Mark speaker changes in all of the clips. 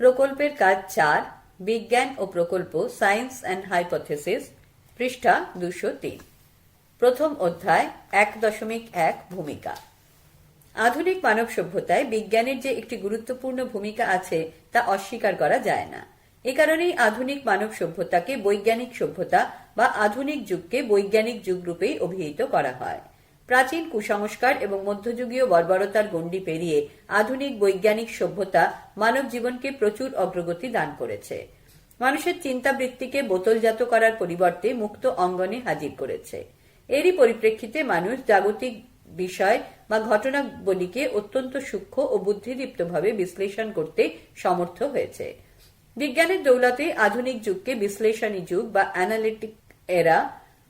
Speaker 1: প্রকল্পের কাজ 4, বিজ্ঞান ও প্রকল্প, সায়েন্স অ্যান্ড হাইপোথেসিস, পৃষ্ঠা 203। প্রথম অধ্যায় 1.1 ভূমিকা। আধুনিক মানব সভ্যতায় বিজ্ঞানের যে একটি গুরুত্বপূর্ণ ভূমিকা আছে তা অস্বীকার করা যায় না। এ কারণেই আধুনিক মানব সভ্যতাকে বৈজ্ঞানিক সভ্যতা বা আধুনিক যুগকে বৈজ্ঞানিক যুগ রূপেই অভিহিত করা হয়। প্রাচীন কুসংস্কার এবং মধ্যযুগীয় বর্বরতার গণ্ডি পেরিয়ে আধুনিক বৈজ্ঞানিক সভ্যতা মানব জীবনকে প্রচুর অগ্রগতি দান করেছে। মানুষের চিন্তাবৃত্তিকে বোতলজাত করার পরিবর্তে মুক্ত অঙ্গনে হাজির করেছে। এরই পরিপ্রেক্ষিতে মানুষ জাগতিক বিষয় বা ঘটনাবলীকে অত্যন্ত সূক্ষ্ম ও বুদ্ধিদীপ্তভাবে বিশ্লেষণ করতে সমর্থ হয়েছে। বিজ্ঞানের দৌলতে আধুনিক যুগকে বিশ্লেষণী যুগ বা অ্যানালিটিক এরা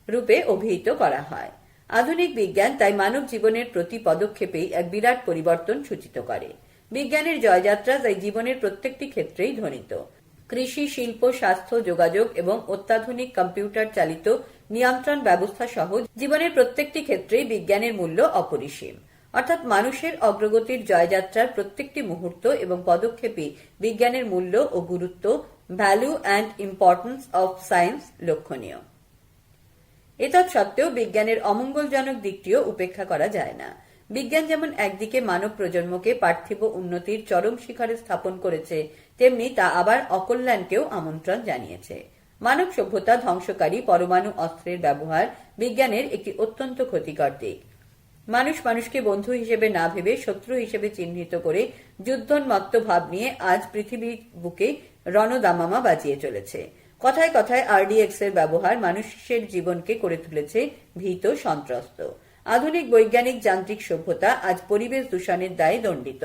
Speaker 1: রূপে অভিহিত করা হয়। আধুনিক বিজ্ঞান তাই মানব জীবনের প্রতি পদক্ষেপেই এক বিরাট পরিবর্তন সূচিত করে। বিজ্ঞানের জয়যাত্রা তাই জীবনের প্রত্যেকটি ক্ষেত্রেই ধ্বনিত। কৃষি, শিল্প, স্বাস্থ্য, যোগাযোগ এবং অত্যাধুনিক কম্পিউটার চালিত নিয়ন্ত্রণ ব্যবস্থা সহ জীবনের প্রত্যেকটি ক্ষেত্রেই বিজ্ঞানের মূল্য অপরিসীম। অর্থাৎ মানুষের অগ্রগতির জয়যাত্রার প্রত্যেকটি মুহূর্ত এবং পদক্ষেপই বিজ্ঞানের মূল্য ও গুরুত্ব, value and importance of science লক্ষণীয়। এতৎ সত্ত্বেও বিজ্ঞানের অমঙ্গলজনক দিকটিও উপেক্ষা করা যায় না। বিজ্ঞান যেমন একদিকে মানব প্রজন্মকে পার্থিব উন্নতির চরম শিখরে স্থাপন করেছে, তেমনি তা আবার অকল্যাণকেও আমন্ত্রণ জানিয়েছে। মানব সভ্যতা ধ্বংসকারী পরমাণু অস্ত্রের ব্যবহার বিজ্ঞানের একটি অত্যন্ত ক্ষতিকর দিক। মানুষ মানুষকে বন্ধু হিসেবে না ভেবে শত্রু হিসেবে চিহ্নিত করে যুদ্ধোন্মত্ত ভাব নিয়ে আজ পৃথিবীর বুকে রণদামামা বাজিয়ে চলেছে। কথায় কথায় RDX এর ব্যবহার মানুষের জীবনকে করে তুলেছে ভীত, সন্ত্রস্ত। আধুনিক বৈজ্ঞানিক যান্ত্রিক সভ্যতা আজ পরিবেশ দূষণের দায়ে দণ্ডিত।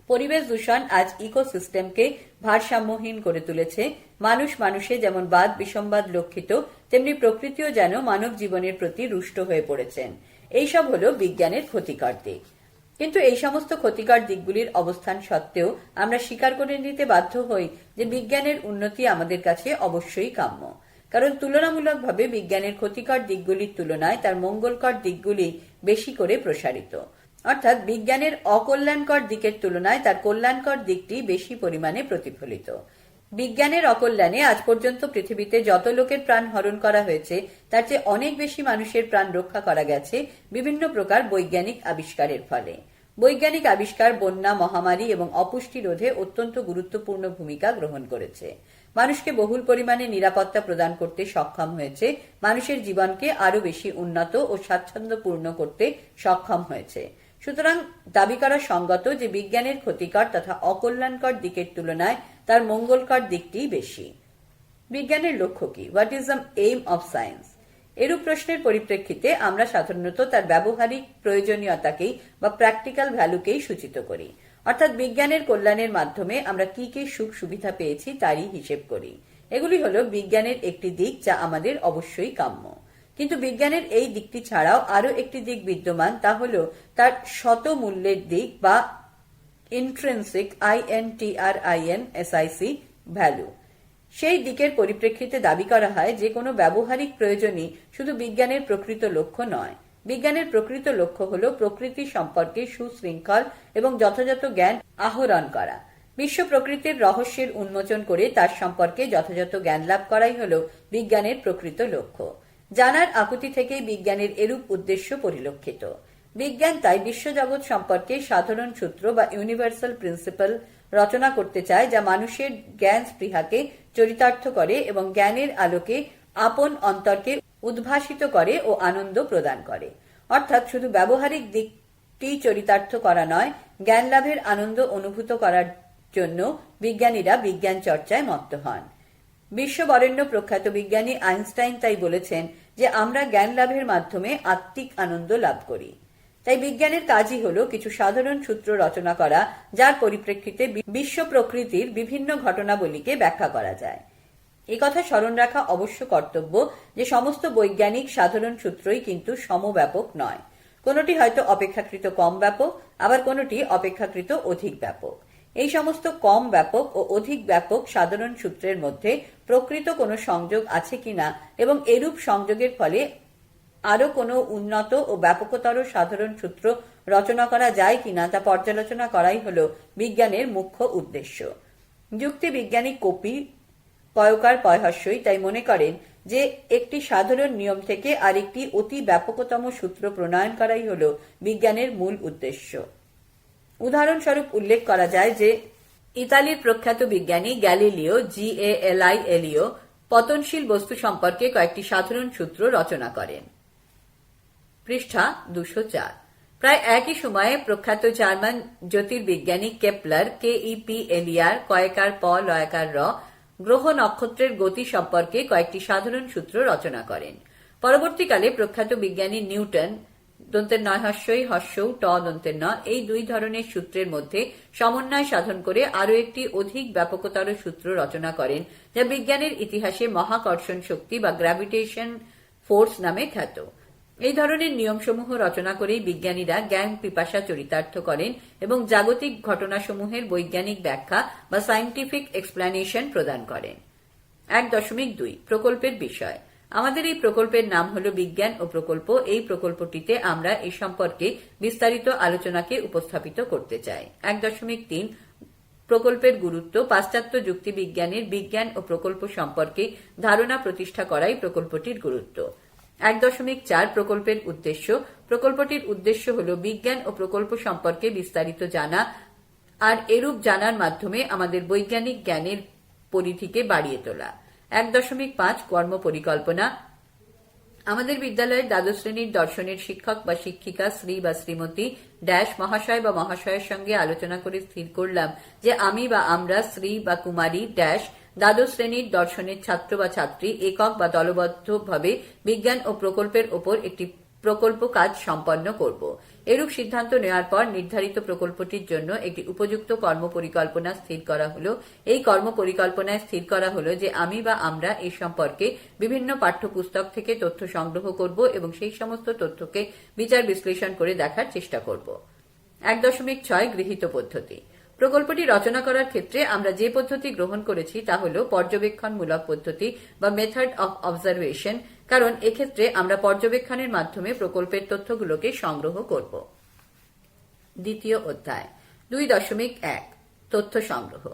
Speaker 1: পরিবেশ দূষণ আজ ইকোসিস্টেমকে ভারসাম্যহীন করে তুলেছে। মানুষ মানুষে যেমন বাদ বিসম্বাদ লক্ষিত, তেমনি প্রকৃতিও যেন মানব জীবনের প্রতি রুষ্ট হয়ে পড়েছেন। এইসব হল বিজ্ঞানের ক্ষতিকর দিক। কিন্তু এই সমস্ত ক্ষতিকর দিকগুলির অবস্থান সত্ত্বেও আমরা স্বীকার করে নিতে বাধ্য হই যে বিজ্ঞানের উন্নতি আমাদের কাছে অবশ্যই কাম্য। কারণ তুলনামূলকভাবে বিজ্ঞানের ক্ষতিকর দিকগুলির তুলনায় তার মঙ্গলকর দিকগুলি বেশি করে প্রসারিত। অর্থাৎ বিজ্ঞানের অকল্যাণকর দিকের তুলনায় তার কল্যাণকর দিকটি বেশি পরিমাণে প্রতিফলিত। বিজ্ঞানের অকল্যাণে আজ পর্যন্ত পৃথিবীতে যত লোকের প্রাণ হরণ করা হয়েছে তার চেয়ে অনেক বেশি মানুষের প্রাণ রক্ষা করা গেছে বিভিন্ন প্রকার বৈজ্ঞানিক আবিষ্কারের ফলে। বৈজ্ঞানিক আবিষ্কার বন্যা, মহামারী এবং অপুষ্টি রোধে অত্যন্ত গুরুত্বপূর্ণ ভূমিকা গ্রহণ করেছে। মানুষকে বহুল পরিমাণে নিরাপত্তা প্রদান করতে সক্ষম হয়েছে, মানুষের জীবনকে আরো বেশি উন্নত ও স্বাচ্ছন্দ্যপূর্ণ করতে সক্ষম হয়েছে। সুতরাং দাবি করা সঙ্গত যে বিজ্ঞানের ক্ষতিকর তথা অকল্যাণকর দিকের তুলনায় তার মঙ্গলকর দিকটি বেশি। বিজ্ঞানের লক্ষ্য কি? What is the aim of science? এরূপ প্রশ্নের পরিপ্রেক্ষিতে আমরা সাধারণত তার ব্যবহারিক প্রয়োজনীয়তাকেই বা প্র্যাকটিক্যাল ভ্যালুকেই সূচিত করি। অর্থাৎ বিজ্ঞানের কল্যাণের মাধ্যমে আমরা কি কি সুখ সুবিধা পেয়েছি তারই হিসেব করি। এগুলি হলো বিজ্ঞানের একটি দিক যা আমাদের অবশ্যই কাম্য। কিন্তু বিজ্ঞানের এই দিকটি ছাড়াও আরো একটি দিক বিদ্যমান, তা হলো তার শত মূল্যের দিক বা ইন্ট্রিনসিক INTRINSIC ভ্যালু। সেই দিকের পরিপ্রেক্ষিতে দাবি করা হয় যে কোনো ব্যবহারিক প্রয়োজনই শুধু বিজ্ঞানের প্রকৃত লক্ষ্য নয়। বিজ্ঞানের প্রকৃত লক্ষ্য হল প্রকৃতি সম্পর্কে সুশৃঙ্খল এবং যথাযথ জ্ঞান আহরণ করা। বিশ্ব প্রকৃতির রহস্যের উন্মোচন করে তার সম্পর্কে যথাযথ জ্ঞান লাভ করাই হল বিজ্ঞানের প্রকৃত লক্ষ্য। জানার আকুতি থেকেই বিজ্ঞানের এরূপ উদ্দেশ্য পরিলক্ষিত। বিজ্ঞান তাই বিশ্বজগৎ সম্পর্কে সাধারণ সূত্র বা ইউনিভার্সাল প্রিন্সিপাল রচনা করতে চায় যা মানুষের জ্ঞান স্পৃহাকে চরিতার্থ করে এবং জ্ঞানের আলোকে আপন অন্তরকে উদ্ভাসিত করে ও আনন্দ প্রদান করে। অর্থাৎ শুধু ব্যবহারিক দিকটি চরিতার্থ করা নয়, জ্ঞান লাভের আনন্দ অনুভূত করার জন্য বিজ্ঞানীরা বিজ্ঞান চর্চায় মত্ত হন। বিশ্ববরেণ্য প্রখ্যাত বিজ্ঞানী আইনস্টাইন তাই বলেছেন যে আমরা জ্ঞান লাভের মাধ্যমে আত্মিক আনন্দ লাভ করি। তাই বিজ্ঞানের কাজই হলো কিছু সাধারণ সূত্র রচনা করা যার পরিপ্রেক্ষিতে বিশ্ব প্রকৃতির বিভিন্ন ঘটনাবলীকে ব্যাখ্যা করা যায়। একথা স্মরণ রাখা অবশ্য কর্তব্য যে সমস্ত বৈজ্ঞানিক সাধারণ সূত্রই কিন্তু সমব্যাপক নয়। কোনটি হয়তো অপেক্ষাকৃত কম ব্যাপক, আবার কোনটি অপেক্ষাকৃত অধিক ব্যাপক। এই সমস্ত কম ব্যাপক ও অধিক ব্যাপক সাধারণ সূত্রের মধ্যে প্রকৃত কোনো সংযোগ আছে কিনা এবং এরূপ সংযোগের ফলে আরো কোনো উন্নত ও ব্যাপকতর সাধারণ সূত্র রচনা করা যায় কিনা তা পর্যালোচনা করাই হল বিজ্ঞানের মুখ্য উদ্দেশ্য। যুক্তিবিজ্ঞানী কপি পয়কার পয়হাস্যই তাই মনে করেন যে একটি সাধারণ নিয়ম থেকে আরেকটি অতি ব্যাপকতম সূত্র প্রণয়ন করাই হল বিজ্ঞানের মূল উদ্দেশ্য। উদাহরণস্বরূপ উল্লেখ করা যায় যে ইতালির প্রখ্যাত বিজ্ঞানী গ্যালিলিও GALILEO পতনশীল বস্তু সম্পর্কে কয়েকটি সাধারণ সূত্র রচনা করেন। পৃষ্ঠা 204। প্রায় একই সময়ে প্রখ্যাত জার্মান জ্যোতির্বিজ্ঞানী কেপলার KEPLER কয়েকার প লয়কার র গ্রহ নক্ষত্রের গতি সম্পর্কে কয়েকটি সাধারণ সূত্র রচনা করেন। পরবর্তীকালে প্রখ্যাত বিজ্ঞানী নিউটন দন্তের নয় হস্যই হস্যৌ ট দন্তের ন এই দুই ধরনের সূত্রের মধ্যে সমন্বয় সাধন করে আরও একটি অধিক ব্যাপকতর সূত্র রচনা করেন, যা বিজ্ঞানের ইতিহাসে মহাকর্ষণ শক্তি বা গ্র্যাভিটেশন ফোর্স নামে খ্যাত। এই ধরনের নিয়মসমূহ রচনা করেই বিজ্ঞানীরা জ্ঞান পিপাসা চরিতার্থ করেন এবং জাগতিক ঘটনাসমূহের বৈজ্ঞানিক ব্যাখ্যা বা সায়েন্টিফিক এক্সপ্লেনেশন প্রদান করেন। 1.2 প্রকল্পের বিষয়। আমাদের এই প্রকল্পের নাম হল বিজ্ঞান ও প্রকল্প। এই প্রকল্পটিতে আমরা এই সম্পর্কে বিস্তারিত আলোচনাকে উপস্থাপিত করতে চাই। 1.3 প্রকল্পের গুরুত্ব। পাশ্চাত্য যুক্তিবিজ্ঞানের বিজ্ঞান ও প্রকল্প সম্পর্কে ধারণা প্রতিষ্ঠা করাই প্রকল্পটির গুরুত্ব। 1.4 প্রকল্পের উদ্দেশ্য। প্রকল্পটির উদ্দেশ্য হল বিজ্ঞান ও প্রকল্প সম্পর্কে বিস্তারিত জানা আর এরূপ জানার মাধ্যমে আমাদের বৈজ্ঞানিক জ্ঞানের পরিধিকে বাড়িয়ে তোলা। 1.5 কর্ম পরিকল্পনা। আমাদের বিদ্যালয়ের দ্বাদশ শ্রেণীর দর্শনের শিক্ষক বা শিক্ষিকা শ্রী বা শ্রীমতী ড্যাশ মহাশয় বা মহাশয়ের সঙ্গে আলোচনা করে স্থির করলাম যে আমি বা আমরা শ্রী বা কুমারী ড্যাশ দ্বাদশ শ্রেণীর দর্শনের ছাত্র বা ছাত্রী একক বা দলবদ্ধভাবে বিজ্ঞান ও প্রকল্পের ওপর একটি প্রকল্প কাজ সম্পন্ন করব। এরূপ সিদ্ধান্ত নেওয়ার পর নির্ধারিত প্রকল্পটির জন্য একটি উপযুক্ত কর্ম পরিকল্পনা স্থির করা হলো। এই কর্ম পরিকল্পনায় স্থির করা হলো যে আমি বা আমরা এই সম্পর্কে বিভিন্ন পাঠ্যপুস্তক থেকে তথ্য সংগ্রহ করব এবং সেই সমস্ত তথ্যকে বিচার বিশ্লেষণ করে দেখার চেষ্টা করব। 1.6 গৃহীত পদ্ধতি। প্রকল্পটি রচনা করার ক্ষেত্রে আমরা যে পদ্ধতি গ্রহণ করেছি তা হল পর্যবেক্ষণমূলক পদ্ধতি বা মেথড অফ অবজারভেশন, কারণ এক্ষেত্রে আমরা পর্যবেক্ষণের মাধ্যমে প্রকল্পের তথ্যগুলোকে সংগ্রহ করব। দ্বিতীয় অধ্যায় 2.1 তথ্য সংগ্রহ।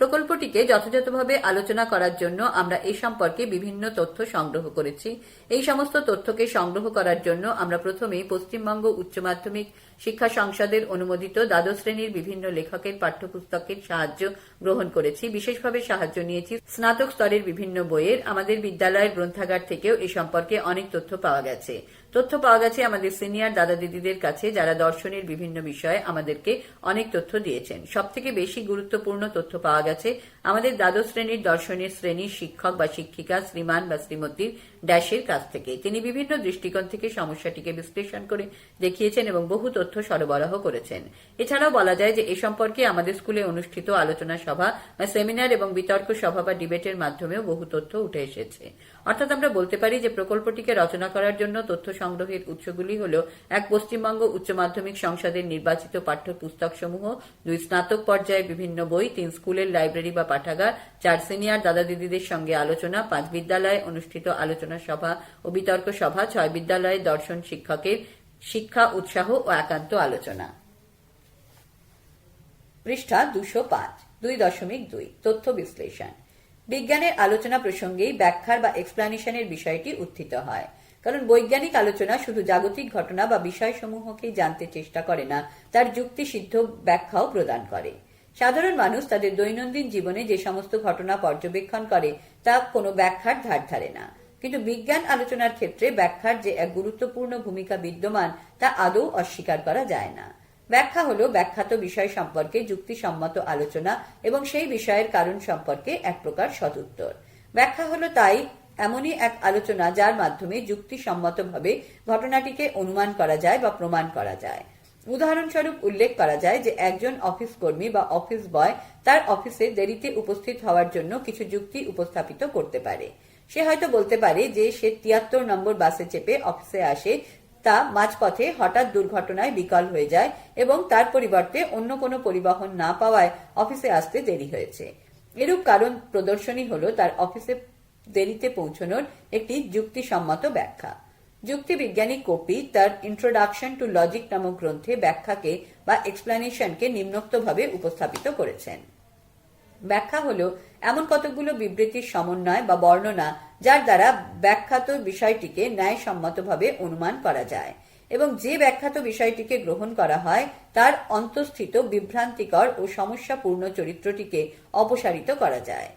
Speaker 1: প্রকল্পটিকে যথাযথভাবে আলোচনা করার জন্য আমরা এ সম্পর্কে বিভিন্ন তথ্য সংগ্রহ করেছি। এই সমস্ত তথ্যকে সংগ্রহ করার জন্য আমরা প্রথমেই পশ্চিমবঙ্গ উচ্চ মাধ্যমিক শিক্ষা সংসদের অনুমোদিত দ্বাদশ শ্রেণীর বিভিন্ন লেখকের পাঠ্যপুস্তকের সাহায্য গ্রহণ করেছি। বিশেষভাবে সাহায্য নিয়েছি স্নাতক স্তরের বিভিন্ন বইয়ের। আমাদের বিদ্যালয়ের গ্রন্থাগার থেকেও এ সম্পর্কে অনেক তথ্য পাওয়া গেছে। আমাদের সিনিয়র দাদা দিদিদের কাছে, যারা দর্শনের বিভিন্ন বিষয়ে আমাদেরকে অনেক তথ্য দিয়েছেন। সবথেকে বেশি গুরুত্বপূর্ণ তথ্য পাওয়া গেছে আমাদের দ্বাদশ শ্রেণীর দর্শনের শ্রেণীর শিক্ষক বা শিক্ষিকা শ্রীমান বা শ্রীমতীর ড্যাশের কাছ থেকে। তিনি বিভিন্ন দৃষ্টিকোণ থেকে সমস্যাটিকে বিশ্লেষণ করে দেখিয়েছেন এবং বহু তথ্য সরবরাহ করেছেন। এছাড়াও বলা যায় যে এ সম্পর্কে আমাদের স্কুলে অনুষ্ঠিত আলোচনা সভা বা সেমিনার এবং বিতর্ক সভা বা ডিবেটের মাধ্যমেও বহু তথ্য উঠে এসেছে। অর্থাৎ আমরা বলতে পারি যে প্রকল্পটিকে রচনা করার জন্য তথ্য সংগ্রহের উৎসগুলি হল 1 পশ্চিমবঙ্গ উচ্চ মাধ্যমিক সংসদের নির্বাচিত পাঠ্যপুস্তকসমূহ, 2 স্নাতক পর্যায়ে বিভিন্ন বই, 3 স্কুলের লাইব্রেরি বা পাঠাগার, 4 সিনিয়র দাদা দিদিদের সঙ্গে আলোচনা, 5 বিদ্যালয়ে অনুষ্ঠিত আলোচনা সভা ও বিতর্ক সভা, 6 বিদ্যালয়ে দর্শন শিক্ষকের শিক্ষা উৎসাহ ও একান্ত আলোচনা। পৃষ্ঠা 205 2.2 তথ্য বিশ্লেষণ। বিজ্ঞানের আলোচনা প্রসঙ্গেই ব্যাখ্যার বা এক্সপ্লানেশনের বিষয়টি উত্থিত হয়, কারণ বৈজ্ঞানিক আলোচনা শুধু জাগতিক ঘটনা বা বিষয়সমূহকেই জানতে চেষ্টা করে না, তার যুক্তিসিদ্ধ ব্যাখ্যাও প্রদান করে। সাধারণ মানুষ তাদের দৈনন্দিন জীবনে যে সমস্ত ঘটনা পর্যবেক্ষণ করে তা কোনো ব্যাখ্যার ধার ধারে না, কিন্তু বিজ্ঞান আলোচনার ক্ষেত্রে ব্যাখ্যার যে এক গুরুত্বপূর্ণ ভূমিকা বিদ্যমান তা আদৌ অস্বীকার করা যায় না। ব্যাখ্যা হল ব্যাখ্যাত বিষয় সম্পর্কে যুক্তিসম্মত আলোচনা এবং সেই বিষয়ের কারণ সম্পর্কে এক প্রকার সদুত্তর। ব্যাখ্যা হল তাই এমনই এক আলোচনা যার মাধ্যমে যুক্তিসম্মতভাবে ঘটনাটিকে অনুমান করা যায় বা প্রমাণ করা যায়। উদাহরণস্বরূপ উল্লেখ করা যায় যে একজন অফিস কর্মী বা অফিস বয় তার অফিসে দেরিতে উপস্থিত হওয়ার জন্য কিছু যুক্তি উপস্থাপিত করতে পারে। সে হয়তো বলতে পারে যে সে 73 নম্বর বাসে চেপে অফিসে আসে, তা মাঝপথে হঠাৎ দুর্ঘটনায় বিকল হয়ে যায় এবং তার পরিবর্তে অন্য কোনো পরিবহন না পাওয়ায় অফিসে আসতে দেরি হয়েছে। এরূপ কারণ প্রদর্শনী হল তার অফিসে দেরিতে পৌঁছানোর একটি যুক্তিসম্মত ব্যাখ্যা। যুক্তিবিজ্ঞানী কপি তার ইন্ট্রোডাকশন টু লজিক নামক গ্রন্থে ব্যাখ্যাকে বা এক্সপ্লেনেশনকে নিম্নোক্তভাবে উপস্থাপিত করেছেন। ব্যাখ্যা হলো এমন কতগুলো বিবৃতির সমন্বয় বা বর্ণনা যার দ্বারা ব্যাখ্যাত বিষয়টিকে ন্যায়সম্মতভাবে অনুমান করা যায় এবং যে ব্যাখ্যাত বিষয়টিকে গ্রহণ করা হয় তার অন্তঃস্থিত বিভ্রান্তিকর ও সমস্যাপূর্ণ চরিত্রটিকে অপসারিত করা যায়।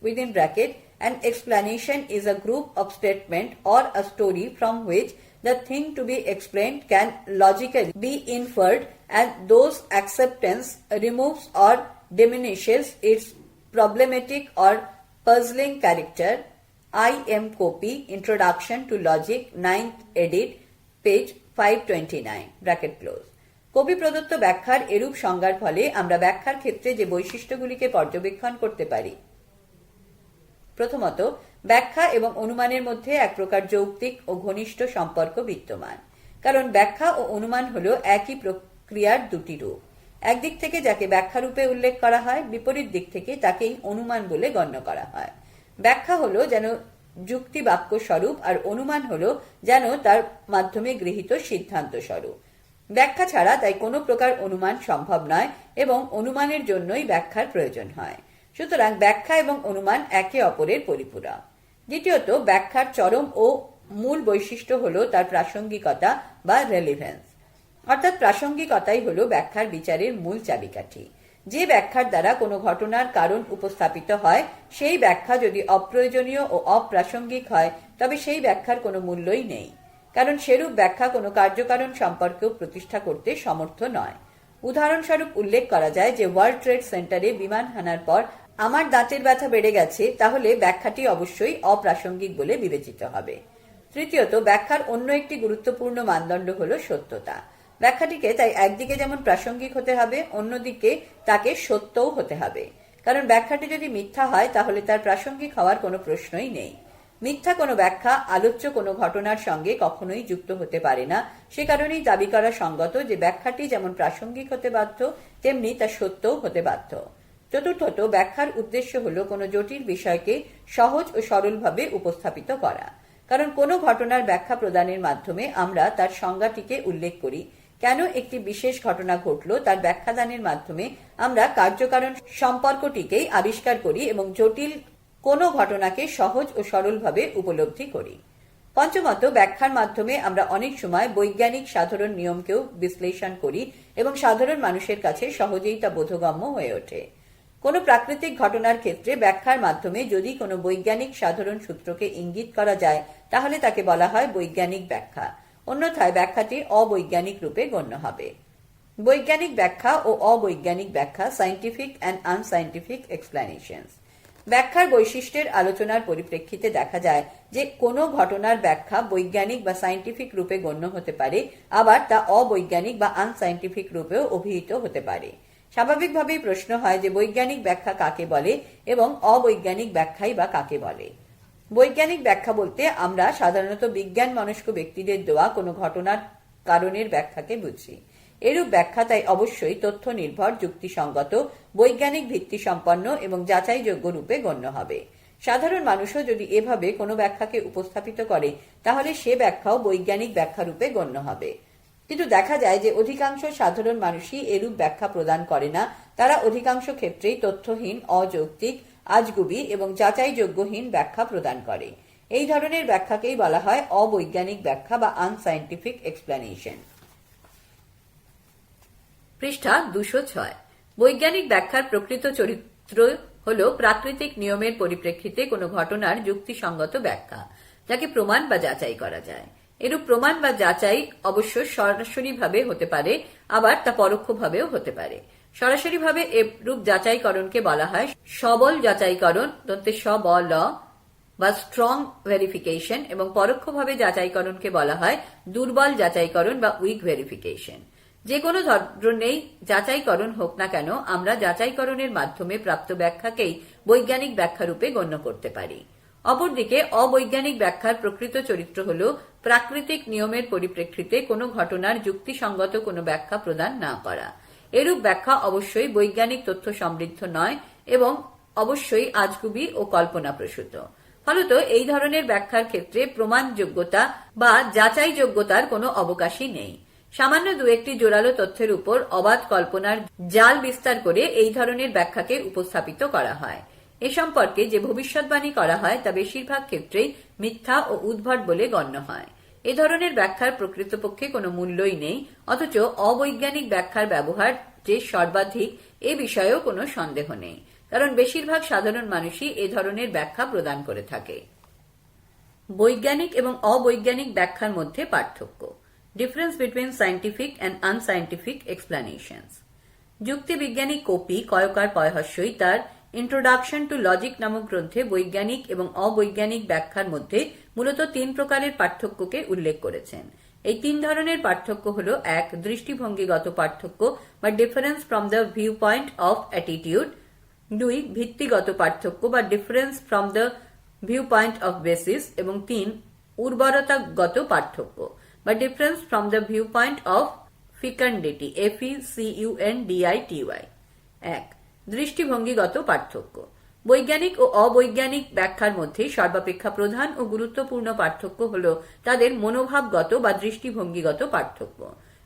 Speaker 1: Within bracket, an explanation is a group of statement or a story from which the thing to be explained can logically be inferred, and those acceptance removes or diminishes its problematic or puzzling character. I. M. Copy, Introduction to Logic, 9th edit, page 529, bracket close. কবি প্রদত্ত ব্যাখ্যার এরূপ সংজ্ঞার ফলে আমরা ব্যাখ্যার ক্ষেত্রে যে বৈশিষ্ট্যগুলিকে পর্যবেক্ষণ করতে পারি। প্রথমত, ব্যাখ্যা এবং অনুমানের মধ্যে এক প্রকার যৌক্তিক ও ঘনিষ্ঠ সম্পর্ক বিদ্যমান, কারণ ব্যাখ্যা ও অনুমান হল একই প্রক্রিয়ার দুটি রূপ। একদিক থেকে যাকে ব্যাখ্যা রূপে উল্লেখ করা হয়, বিপরীত দিক থেকে তাকেই অনুমান বলে গণ্য করা হয়। ব্যাখ্যা হল যেন যুক্তি বাক্য স্বরূপ, আর অনুমান হল যেন তার মাধ্যমে গৃহীত সিদ্ধান্ত স্বরূপ। ব্যাখ্যা ছাড়া তাই কোনো প্রকার অনুমান সম্ভব নয় এবং অনুমানের জন্যই ব্যাখ্যার প্রয়োজন হয়। সুতরাং ব্যাখ্যা এবং অনুমান একে অপরের পরিপূরক। দ্বিতীয়ত, ব্যাখ্যার চরম ও মূল বৈশিষ্ট্য হল তার প্রাসঙ্গিকতা বা রেলিভেন্স, অর্থাৎ প্রাসঙ্গিকতাই হল ব্যাখ্যার বিচারের মূল চাবিকাঠি। যে ব্যাখ্যার দ্বারা কোনো ঘটনার কারণ উপস্থাপিত হয়, সেই ব্যাখ্যা যদি অপ্রয়োজনীয় ও অপ্রাসঙ্গিক হয় তবে সেই ব্যাখ্যার কোনো মূল্যই নেই, কারণ সেরূপ ব্যাখ্যা কোনো কার্যকারণ সম্পর্কেও প্রতিষ্ঠা করতে সমর্থ নয়। উদাহরণস্বরূপ উল্লেখ করা যায় যে ওয়ার্ল্ড ট্রেড সেন্টারে বিমান হানার পর আমার দাঁতের ব্যথা বেড়ে গেছে, তাহলে ব্যাখ্যাটি অবশ্যই অপ্রাসঙ্গিক বলে বিবেচিত হবে। তৃতীয়ত, ব্যাখ্যার অন্য একটি গুরুত্বপূর্ণ মানদণ্ড হল সত্যতা। ব্যাখ্যাটিকে তাই একদিকে যেমন প্রাসঙ্গিক হতে হবে, অন্যদিকে তাকে সত্যও হতে হবে, কারণ ব্যাখ্যাটি যদি মিথ্যা হয় তাহলে তার প্রাসঙ্গিক হওয়ার কোনো প্রশ্নই নেই। মিথ্যা কোনো ব্যাখ্যা আলোচ্য কোনো ঘটনার সঙ্গে কখনোই যুক্ত হতে পারে না। সে কারণেই দাবি করা সঙ্গত যে ব্যাখ্যাটি যেমন প্রাসঙ্গিক হতে বাধ্য, তেমনি তা সত্যও হতে বাধ্য। চতুর্থত, ব্যাখ্যার উদ্দেশ্য হল কোনো জটিল বিষয়কে সহজ ও সরলভাবে উপস্থাপিত করা, কারণ কোনো ঘটনার ব্যাখ্যা প্রদানের মাধ্যমে আমরা তার সংজ্ঞাটিকে উল্লেখ করি। কেন একটি বিশেষ ঘটনা ঘটল তার ব্যাখ্যাদানের মাধ্যমে আমরা কার্যকারণ সম্পর্কটিকেই আবিষ্কার করি এবং জটিল কোনো ঘটনাকে সহজ ও সরলভাবে উপলব্ধি করি। পঞ্চমত, ব্যাখ্যার মাধ্যমে আমরা অনেক সময় বৈজ্ঞানিক সাধারণ নিয়মকেও বিশ্লেষণ করি এবং সাধারণ মানুষের কাছে সহজেই তা বোধগম্য হয়ে ওঠে। কোনো প্রাকৃতিক ঘটনার ক্ষেত্রে ব্যাখ্যার মাধ্যমে যদি কোনো বৈজ্ঞানিক সাধারণ সূত্রকে ইঙ্গিত করা যায় তাহলে তাকে বলা হয় বৈজ্ঞানিক ব্যাখ্যা, অন্যথায় ব্যাখ্যাটি অবৈজ্ঞানিক রূপে গণ্য হবে। বৈজ্ঞানিক ব্যাখ্যা ও অবৈজ্ঞানিক ব্যাখ্যা, সায়েন্টিফিক অ্যান্ড আনসায়েন্টিফিক এক্সপ্লেনেশনস। ব্যাখ্যার বৈশিষ্ট্যের আলোচনার পরিপ্রেক্ষিতে দেখা যায় যে কোনো ঘটনার ব্যাখ্যা বৈজ্ঞানিক বা সায়েন্টিফিক রূপে গণ্য হতে পারে, আবার তা অবৈজ্ঞানিক বা আনসায়েন্টিফিক রূপেও অভিহিত হতে পারে। স্বাভাবিকভাবেই প্রশ্ন হয় যে বৈজ্ঞানিক ব্যাখ্যা কাকে বলে এবং অবৈজ্ঞানিক ব্যাখ্যাই বা কাকে বলে। বৈজ্ঞানিক ব্যাখ্যা বলতে আমরা সাধারণত বিজ্ঞান মনস্ক ব্যক্তিদের দেওয়া কোনো ঘটনার কারণের ব্যাখ্যাকে বুঝি। এরূপ ব্যাখ্যা তাই অবশ্যই তথ্য নির্ভর, যুক্তিসঙ্গত, বৈজ্ঞানিক ভিত্তি সম্পন্ন এবং যাচাইযোগ্য রূপে গণ্য হবে। সাধারণ মানুষও যদি এভাবে কোনো ব্যাখ্যাকে উপস্থাপিত করে তাহলে সে ব্যাখ্যাও বৈজ্ঞানিক ব্যাখ্যা রূপে গণ্য হবে। কিন্তু দেখা যায় যে অধিকাংশ সাধারণ মানুষই এরূপ ব্যাখ্যা প্রদান করে না। তারা অধিকাংশ ক্ষেত্রেই তথ্যহীন, অযৌক্তিক, আজগুবি এবং যাচাইযোগ্যহীন ব্যাখ্যা প্রদান করে। এই ধরনের ব্যাখ্যাকেই বলা হয় অবৈজ্ঞানিক ব্যাখ্যা বা আনসায়েন্টিফিক এক্সপ্লেনেশন। পৃষ্ঠা 206। বৈজ্ঞানিক ব্যাখ্যার প্রকৃত চরিত্র হল প্রাকৃতিক নিয়মের পরিপ্রেক্ষিতে কোনো ঘটনার যুক্তিসঙ্গত ব্যাখ্যা, যাকে প্রমাণ বা যাচাই করা যায়। এরূপ প্রমাণ বা যাচাই অবশ্য সরাসরিভাবে হতে পারে, আবার তা পরোক্ষভাবেও হতে পারে। সরাসরিভাবে এরূপ যাচাইকরণকে বলা হয় সবল যাচাইকরণ, দন্তে সবল বা স্ট্রং ভেরিফিকেশন, এবং পরোক্ষভাবে যাচাইকরণকে বলা হয় দুর্বল যাচাইকরণ বা উইক ভেরিফিকেশন। যে কোনো ধরনেই যাচাইকরণ হোক না কেন, আমরা যাচাইকরণের মাধ্যমে প্রাপ্ত ব্যাখ্যাকেই বৈজ্ঞানিক ব্যাখ্যারূপে গণ্য করতে পারি। অপরদিকে অবৈজ্ঞানিক ব্যাখ্যার প্রকৃত চরিত্র হল প্রাকৃতিক নিয়মের পরিপ্রেক্ষিতে কোনো ঘটনার যুক্তিসঙ্গত কোনো ব্যাখ্যা প্রদান না করা। এরূপ ব্যাখ্যা অবশ্যই বৈজ্ঞানিক তথ্য সমৃদ্ধ নয় এবং অবশ্যই আজগুবি ও কল্পনাপ্রসূত। ফলত এই ধরনের ব্যাখ্যার ক্ষেত্রে প্রমাণযোগ্যতা বা যাচাইযোগ্যতার কোনো অবকাশই নেই। সামান্য দু একটি জোরালো তথ্যের উপর অবাধ কল্পনার জাল বিস্তার করে এই ধরনের ব্যাখ্যাকে উপস্থাপিত করা হয়। এ সম্পর্কে যে ভবিষ্যৎবাণী করা হয় তা বেশিরভাগ ক্ষেত্রেই মিথ্যা ও উদ্ভট বলে গণ্য হয়। এ ধরনের ব্যাখ্যার প্রকৃতপক্ষে কোনো মূল্যই নেই, অথচ অবৈজ্ঞানিক ব্যাখ্যার ব্যবহার যে সর্বাধিক এ বিষয়েও কোনো সন্দেহ নেই, কারণ বেশিরভাগ সাধারণ মানুষই এ ধরনের ব্যাখ্যা প্রদান করে থাকে। বৈজ্ঞানিক এবং অবৈজ্ঞানিক ব্যাখ্যার মধ্যে পার্থক্য। Difference between scientific and unscientific explanations. যুক্তিবিজ্ঞানী কপি কয়কার পয়হস্যই তার ইন্ট্রোডাকশন টু লজিক নামক গ্রন্থে বৈজ্ঞানিক এবং অবৈজ্ঞানিক ব্যাখ্যার মধ্যে মূলত তিন প্রকারের পার্থক্যকে উল্লেখ করেছেন। এই তিন ধরনের পার্থক্য হল: ১. দৃষ্টিভঙ্গিগত পার্থক্য বা difference from the view point of attitude. ২. ভিত্তিগত পার্থক্য বা difference from the view point of basis. এবং ৩. উর্বরতাগত পার্থক্য বা difference from the view point of fecundity. FECUNDITY। ১. দৃষ্টিভঙ্গিগত পার্থক্য। বৈজ্ঞানিক ও অবৈজ্ঞানিক ব্যাখ্যার মধ্যে সর্বাপেক্ষা প্রধান ও গুরুত্বপূর্ণ পার্থক্য হল তাদের মনোভাবগত বা দৃষ্টিভঙ্গিগত পার্থক্য।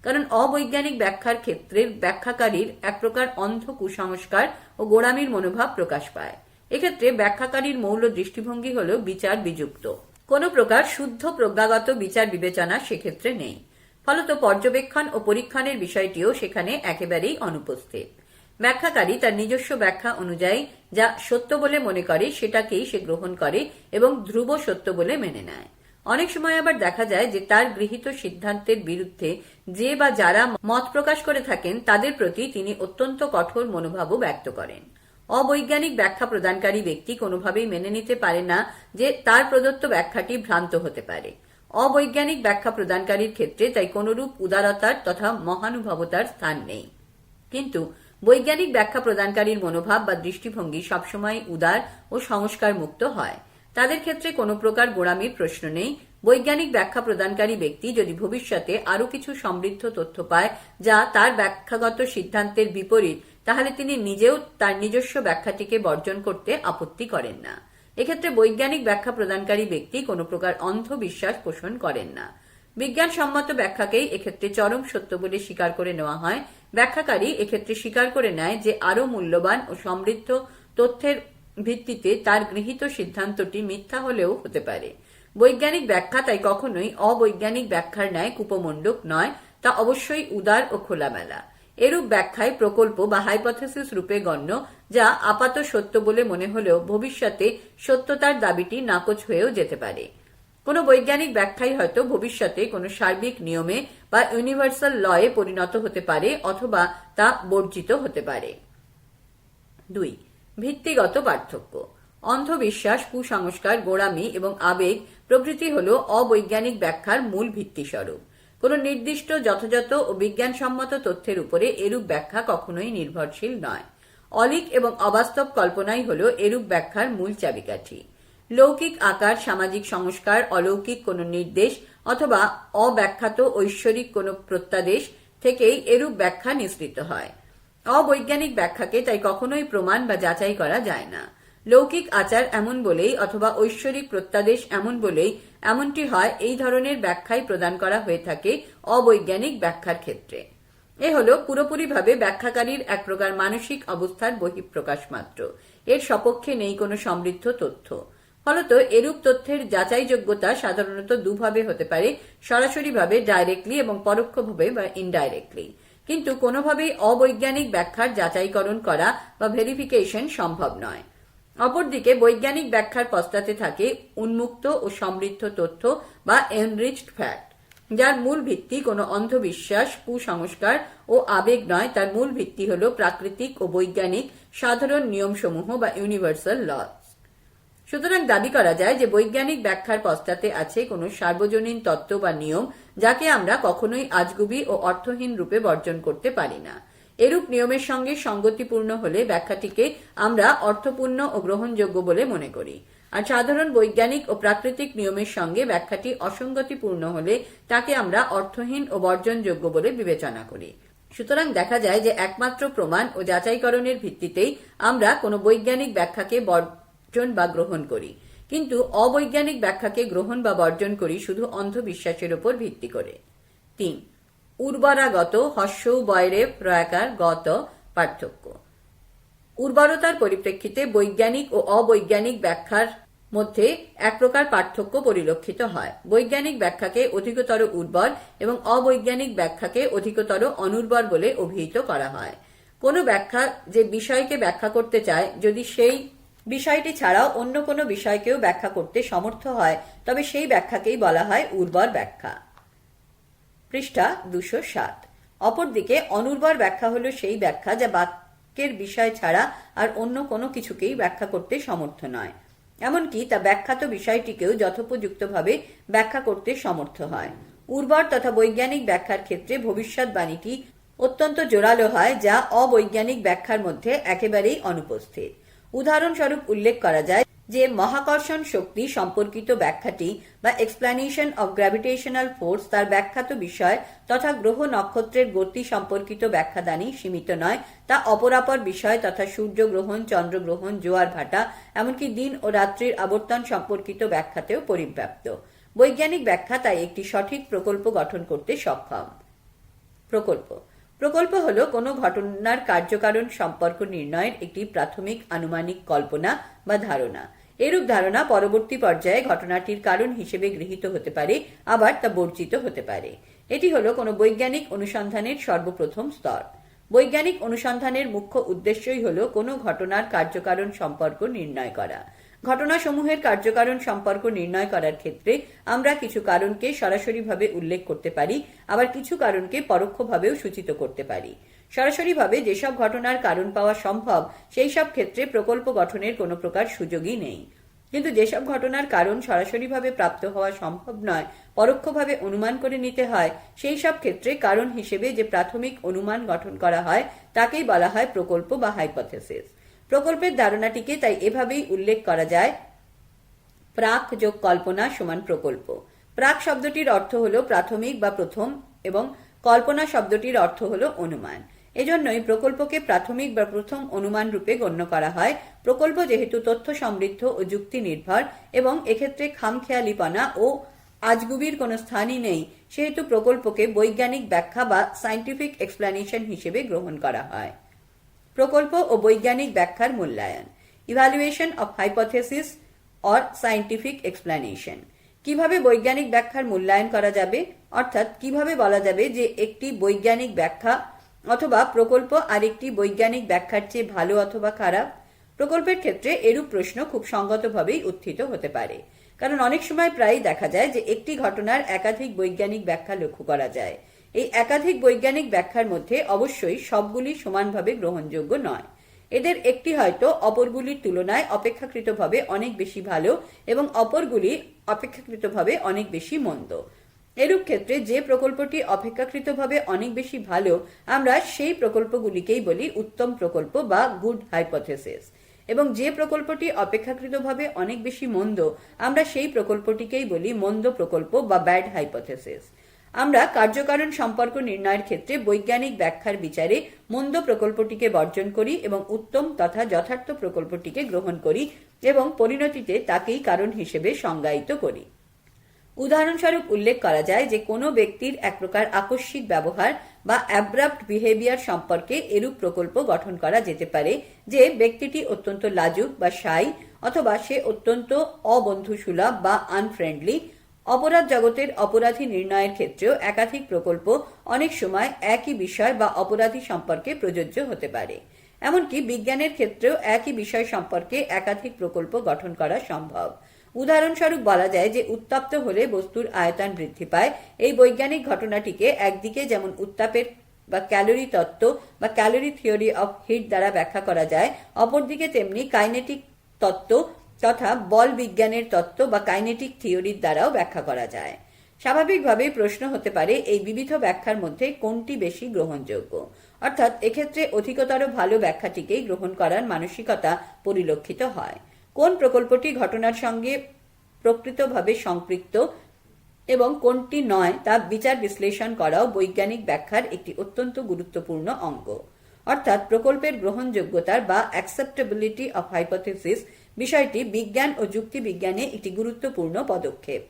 Speaker 1: কারণ অবৈজ্ঞানিক ব্যাখ্যার ক্ষেত্রে ব্যাখ্যাকারীর এক প্রকার অন্ধ কুসংস্কার ও গোঁড়ামির মনোভাব প্রকাশ পায়। এক্ষেত্রে ব্যাখ্যাকারীর মৌল দৃষ্টিভঙ্গি হল বিচার বিযুক্ত, কোনো প্রকার শুদ্ধ প্রজ্ঞাগত বিচার বিবেচনা সেক্ষেত্রে নেই। ফলত পর্যবেক্ষণ ও পরীক্ষণের বিষয়টিও সেখানে একেবারেই অনুপস্থিত। ব্যাখ্যাকারী তার নিজস্ব ব্যাখ্যা অনুযায়ী যা সত্য বলে মনে করে সেটাকেই সে গ্রহণ করে এবং ধ্রুব সত্য বলে মেনে নেয়। অনেক সময় আবার দেখা যায় যে তার গৃহীত সিদ্ধান্তের বিরুদ্ধে যে বা যারা মত প্রকাশ করে থাকেন তাদের প্রতি তিনি অত্যন্ত কঠোর মনোভাবও ব্যক্ত করেন। অবৈজ্ঞানিক ব্যাখ্যা প্রদানকারী ব্যক্তি কোনোভাবেই মেনে নিতে পারে না যে তার প্রদত্ত ব্যাখ্যাটি ভ্রান্ত হতে পারে। অবৈজ্ঞানিক ব্যাখ্যা প্রদানকারীর ক্ষেত্রে তাই কোনরূপ উদারতার তথা মহানুভবতার স্থান নেই। কিন্তু বৈজ্ঞানিক ব্যাখ্যা প্রদানকারীর মনোভাব বা দৃষ্টিভঙ্গি সবসময় উদার ও সংস্কার মুক্ত হয়। তাদের ক্ষেত্রে কোনো প্রকার গোঁড়ামির প্রশ্ন নেই। বৈজ্ঞানিক ব্যাখ্যা প্রদানকারী ব্যক্তি যদি ভবিষ্যতে আরও কিছু সমৃদ্ধ তথ্য পায় যা তার ব্যাখ্যাগত সিদ্ধান্তের বিপরীত, তাহলে তিনি নিজেও তার নিজস্ব ব্যাখ্যাটিকে বর্জন করতে আপত্তি করেন না। এক্ষেত্রে বৈজ্ঞানিক ব্যাখ্যা প্রদানকারী ব্যক্তি কোনো প্রকার অন্ধ বিশ্বাস পোষণ করেন না। বিজ্ঞানসম্মত ব্যাখ্যাকেই এক্ষেত্রে চরম সত্য বলে স্বীকার করে নেওয়া হয়। ব্যাখ্যাকারী এক্ষেত্রে স্বীকার করে নেয় যে আরও মূল্যবান ও সমৃদ্ধ তথ্যের ভিত্তিতে তার গৃহীত সিদ্ধান্তটি মিথ্যা হলেও হতে পারে। বৈজ্ঞানিক ব্যাখ্যা তাই কখনোই অবৈজ্ঞানিক ব্যাখ্যার ন্যায় কুপমণ্ডূক নয়, তা অবশ্যই উদার ও খোলামেলা। এরূপ ব্যাখ্যায় প্রকল্প বা হাইপোথেসিস রূপে গণ্য, যা আপাত সত্য বলে মনে হলেও ভবিষ্যতে সত্যতার দাবিটি নাকচ হয়েও যেতে পারে। কোনো বৈজ্ঞানিক ব্যাখ্যাই হয়তো ভবিষ্যতে কোনো সার্বিক নিয়মে বা ইউনিভার্সাল লয়ে পরিণত হতে পারে অথবা তা বর্জিত হতে পারে। ২. ভিত্তিগত পার্থক্য। অন্ধবিশ্বাস, কুসংস্কার, গোঁড়ামি এবং আবেগ প্রভৃতি হল অবৈজ্ঞানিক ব্যাখ্যার মূল ভিত্তিস্বরূপ। কোনো নির্দিষ্ট যথাযথ ও বিজ্ঞানসম্মত তথ্যের উপরে এরূপ ব্যাখ্যা কখনোই নির্ভরশীল নয়। অলীক এবং অবাস্তব কল্পনাই হল এরূপ ব্যাখ্যার মূল চাবিকাঠি। লৌকিক আকার, সামাজিক সংস্কার, অলৌকিক কোনো নির্দেশ অথবা অব্যাখ্যাত ঐশ্বরিক কোনো প্রত্যাদেশ থেকেই এরূপ ব্যাখ্যা নিঃসৃত হয়। অবৈজ্ঞানিক ব্যাখ্যাকে তাই কখনোই প্রমাণ বা যাচাই করা যায় না। লৌকিক আচার এমন বলেই অথবা ঐশ্বরিক প্রত্যাদেশ এমন বলেই এমনটি হয়, এই ধরনের ব্যাখ্যাই প্রদান করা হয়ে থাকে অবৈজ্ঞানিক ব্যাখ্যার ক্ষেত্রে। এ হল পুরোপুরিভাবে ব্যাখ্যাকারীর এক প্রকার মানসিক অবস্থার বহিঃপ্রকাশ মাত্র। এর সপক্ষে নেই কোনো সমৃদ্ধ তথ্য। ফলত এরূপ তথ্যের যাচাইযোগ্যতা সাধারণত দুভাবে হতে পারে: সরাসরিভাবে ডাইরেক্টলি এবং পরোক্ষভাবে বা ইনডাইরেক্টলি। কিন্তু কোনোভাবেই অবৈজ্ঞানিক ব্যাখ্যার যাচাইকরণ করা বা ভেরিফিকেশন সম্ভব নয়। অপরদিকে বৈজ্ঞানিক ব্যাখ্যার পশ্চাতে থাকে উন্মুক্ত ও সমৃদ্ধ তথ্য বা এনরিচড ফ্যাক্ট, যার মূল ভিত্তি কোনো অন্ধবিশ্বাস, কুসংস্কার ও আবেগ নয়। তার মূল ভিত্তি হল প্রাকৃতিক ও বৈজ্ঞানিক সাধারণ নিয়মসমূহ বা ইউনিভার্সাল লস। সুতরাং দাবি করা যায় যে বৈজ্ঞানিক ব্যাখ্যার পশ্চাতে আছে কোনো সার্বজনীন তত্ত্ব বা নিয়ম, যাকে আমরা কখনোই আজগুবি ও অর্থহীন রূপে বর্জন করতে পারি না। এরূপ নিয়মের সঙ্গে সঙ্গতিপূর্ণ হলে ব্যাখ্যাটিকে আমরা অর্থপূর্ণ ও গ্রহণযোগ্য বলে মনে করি, আর সাধারণ বৈজ্ঞানিক ও প্রাকৃতিক নিয়মের সঙ্গে ব্যাখ্যাটি অসঙ্গতিপূর্ণ হলে তাকে আমরা অর্থহীন ও বর্জনযোগ্য বলে বিবেচনা করি। সুতরাং দেখা যায় যে একমাত্র প্রমাণ ও যাচাইকরণের ভিত্তিতেই আমরা কোনো বৈজ্ঞানিক ব্যাখ্যাকে বর্জন বা গ্রহণ করি, কিন্তু অবৈজ্ঞানিক ব্যাখ্যাকে গ্রহণ বা বর্জন করি শুধু অন্ধবিশ্বাসের উপর ভিত্তি করে। ৩. উর্বরাগত হস্য বয়রে প্রয়াকার গত পার্থক্য। উর্বরতার পরিপ্রেক্ষিতে বৈজ্ঞানিক ও অবৈজ্ঞানিক ব্যাখ্যার মধ্যে এক প্রকার পার্থক্য পরিলক্ষিত হয়। বৈজ্ঞানিক ব্যাখ্যাকে অধিকতর উর্বর এবং অবৈজ্ঞানিক ব্যাখ্যাকে অধিকতর অনুর্বর বলে অভিহিত করা হয়। কোনো ব্যাখ্যা যে বিষয়কে ব্যাখ্যা করতে চায় যদি সেই বিষয়টি ছাড়াও অন্য কোনো বিষয়কেও ব্যাখ্যা করতে সমর্থ হয় তবে সেই ব্যাখ্যাকেই বলা হয় উর্বর ব্যাখ্যা। পৃষ্ঠা 207। অপরদিকে অনুর্বর ব্যাখ্যা হলো সেই ব্যাখ্যা যা বাক্যের বিষয় ছাড়া আর অন্য কোনো কিছুকেই ব্যাখ্যা করতে সমর্থ নয়, এমনকি তা ব্যাখ্যাত বিষয়টিকেও যথোপযুক্তভাবে ব্যাখ্যা করতে সমর্থ হয়। উর্বর তথা বৈজ্ঞানিক ব্যাখ্যার ক্ষেত্রে ভবিষ্যৎবাণীটি অত্যন্ত জোরালো হয়, যা অবৈজ্ঞানিক ব্যাখ্যার মধ্যে একেবারেই অনুপস্থিত। উদাহরণস্বরূপ উল্লেখ করা যায় যে মহাকর্ষণ শক্তি সম্পর্কিত ব্যাখ্যাটি বা এক্সপ্লানেশন অব গ্র্যাভিটেশনাল ফোর্স তার ব্যাখ্যাত বিষয় তথা গ্রহ নক্ষত্রের গতি সম্পর্কিত ব্যাখ্যাদানই সীমিত নয়, তা অপরাপর বিষয় তথা সূর্যগ্রহণ, চন্দ্রগ্রহণ, জোয়ার ভাটা, এমনকি দিন ও রাত্রির আবর্তন সম্পর্কিত ব্যাখ্যাতেও পরিব্যাপ্ত। বৈজ্ঞানিক ব্যাখ্যা তাই একটি সঠিক প্রকল্প গঠন করতে সক্ষম। প্রকল্প প্রকল্প হল কোনো ঘটনার কার্যকারণ সম্পর্ক নির্ণয়ের একটি প্রাথমিক আনুমানিক কল্পনা বা ধারণা। এরূপ ধারণা পরবর্তী পর্যায়ে ঘটনাটির কারণ হিসেবে গৃহীত হতে পারে, আবার তা বর্জিত হতে পারে। এটি হল কোনো বৈজ্ঞানিক অনুসন্ধানের সর্বপ্রথম স্তর। বৈজ্ঞানিক অনুসন্ধানের মুখ্য উদ্দেশ্যই হল কোনো ঘটনার কার্যকারণ সম্পর্ক নির্ণয় করা। ঘটনাসমূহের কার্যকারণ সম্পর্ক নির্ণয় করার ক্ষেত্রে আমরা কিছু কারণকে সরাসরিভাবে উল্লেখ করতে পারি, আবার কিছু কারণকে পরোক্ষভাবেও সূচিত করতে পারি। সরাসরিভাবে যেসব ঘটনার কারণ পাওয়া সম্ভব সেই সব ক্ষেত্রে প্রকল্প গঠনের কোনো প্রকার সুযোগই নেই। কিন্তু যেসব ঘটনার কারণ সরাসরিভাবে প্রাপ্ত হওয়া সম্ভব নয়, পরোক্ষভাবে অনুমান করে নিতে হয়, সেই সব ক্ষেত্রে কারণ হিসেবে যে প্রাথমিক অনুমান গঠন করা হয় তাকেই বলা হয় প্রকল্প বা হাইপোথেসিস। প্রকল্পের ধারণাটিকে তাই এভাবেই উল্লেখ করা যায়: প্রাক যোগ কল্পনা সমান প্রকল্প। প্রাক শব্দটির অর্থ হল প্রাথমিক বা প্রথম এবং কল্পনা শব্দটির অর্থ হল অনুমান। এজন্যই প্রকল্পকে প্রাথমিক বা প্রথম অনুমান রূপে গণ্য করা হয়। প্রকল্প যেহেতু তথ্য সমৃদ্ধ ও যুক্তি নির্ভর এবং এক্ষেত্রে খামখেয়ালিপনা ও আজগুবির কোনো স্থানই নেই, সেহেতু প্রকল্পকে বৈজ্ঞানিক ব্যাখ্যা বা সায়েন্টিফিক এক্সপ্লেনেশন হিসেবে গ্রহণ করা হয়। প্রকল্প ও বৈজ্ঞানিক ব্যাখ্যার মূল্যায়ন, evaluation of hypothesis or scientific explanation. কিভাবে বৈজ্ঞানিক ব্যাখ্যার মূল্যায়ন করা যাবে, অর্থাৎ কিভাবে বলা যাবে যে একটি বৈজ্ঞানিক ব্যাখ্যা অথবা প্রকল্প আরেকটি বৈজ্ঞানিক ব্যাখ্যার চেয়ে ভালো অথবা খারাপ। প্রকল্পের ক্ষেত্রে এরূপ প্রশ্ন খুব সঙ্গতভাবেই উত্থিত হতে পারে, কারণ অনেক সময় প্রায়ই দেখা যায় যে একটি ঘটনার একাধিক বৈজ্ঞানিক ব্যাখ্যা লক্ষ্য করা যায়। এই একাধিক বৈজ্ঞানিক ব্যাখ্যার মধ্যে অবশ্যই সবগুলি সমানভাবে গ্রহণযোগ্য নয়। এদের একটি হয়তো অপরগুলির তুলনায় অপেক্ষাকৃতভাবে অনেক বেশি ভালো এবং অপরগুলি অপেক্ষাকৃতভাবে অনেক বেশি মন্দ। এরূপ ক্ষেত্রে যে প্রকল্পটি অপেক্ষাকৃতভাবে অনেক বেশি ভালো, আমরা সেই প্রকল্পগুলিকেই বলি উত্তম প্রকল্প বা গুড হাইপোথেসিস, এবং যে প্রকল্পটি অপেক্ষাকৃতভাবে অনেক বেশি মন্দ, আমরা সেই প্রকল্পটিকেই বলি মন্দ প্রকল্প বা ব্যাড হাইপোথেসিস। আমরা কার্যকারণ সম্পর্ক নির্ণয়ের ক্ষেত্রে বৈজ্ঞানিক ব্যাখ্যার বিচারে মন্দ প্রকল্পটিকে বর্জন করি এবং উত্তম তথা যথার্থ প্রকল্পটিকে গ্রহণ করি এবং পরিণতিতে তাকেই কারণ হিসেবে সংজ্ঞায়িত করি। উদাহরণস্বরূপ উল্লেখ করা যায় যে কোনো ব্যক্তির এক প্রকার আকস্মিক ব্যবহার বা অ্যাব্রাপ্ট বিহেভিয়ার সম্পর্কে এরূপ প্রকল্প গঠন করা যেতে পারে যে ব্যক্তিটি অত্যন্ত লাজুক বা শাই, অথবা সে অত্যন্ত অবন্ধুসুলভ বা আনফ্রেন্ডলি। অপরাধ জগতের অপরাধী নির্ণয়ের ক্ষেত্রেও একাধিক প্রকল্প অনেক সময় একই বিষয় বা অপরাধী সম্পর্কে প্রযোজ্য হতে পারে। এমনকি বিজ্ঞানের ক্ষেত্রেও একই বিষয় সম্পর্কে একাধিক প্রকল্প গঠন করা সম্ভব। উদাহরণস্বরূপ বলা যায় যে উত্তপ্ত হলে বস্তুর আয়তন বৃদ্ধি পায়। এই বৈজ্ঞানিক ঘটনাটিকে একদিকে যেমন উত্তাপের বা ক্যালোরি তত্ত্ব বা ক্যালোরি থিওরি অফ হিট দ্বারা ব্যাখ্যা করা যায়, অপরদিকে তেমনি কাইনেটিক তত্ত্ব তথা বল বিজ্ঞানের তত্ত্ব বা কাইনেটিক থিওরির দ্বারাও ব্যাখ্যা করা যায়। স্বাভাবিকভাবেই প্রশ্ন হতে পারে এই বিবিধ ব্যাখ্যার মধ্যে কোনটি বেশি গ্রহণযোগ্য, অর্থাৎ এক্ষেত্রে অধিকতর ভালো ব্যাখ্যাটিকেই গ্রহণ করার মানসিকতা পরিলক্ষিত হয়। কোন প্রকল্পটি ঘটনার সঙ্গে প্রকৃতভাবে সম্পৃক্ত এবং কোনটি নয় তা বিচার বিশ্লেষণ করাও বৈজ্ঞানিক ব্যাখ্যার একটি অত্যন্ত গুরুত্বপূর্ণ অঙ্গ। অর্থাৎ প্রকল্পের গ্রহণযোগ্যতার বা অ্যাকসেপ্টেবিলিটি অফ হাইপোথেসিস বিষয়টি বিজ্ঞান ও যুক্তি বিজ্ঞানে একটি গুরুত্বপূর্ণ পদক্ষেপ।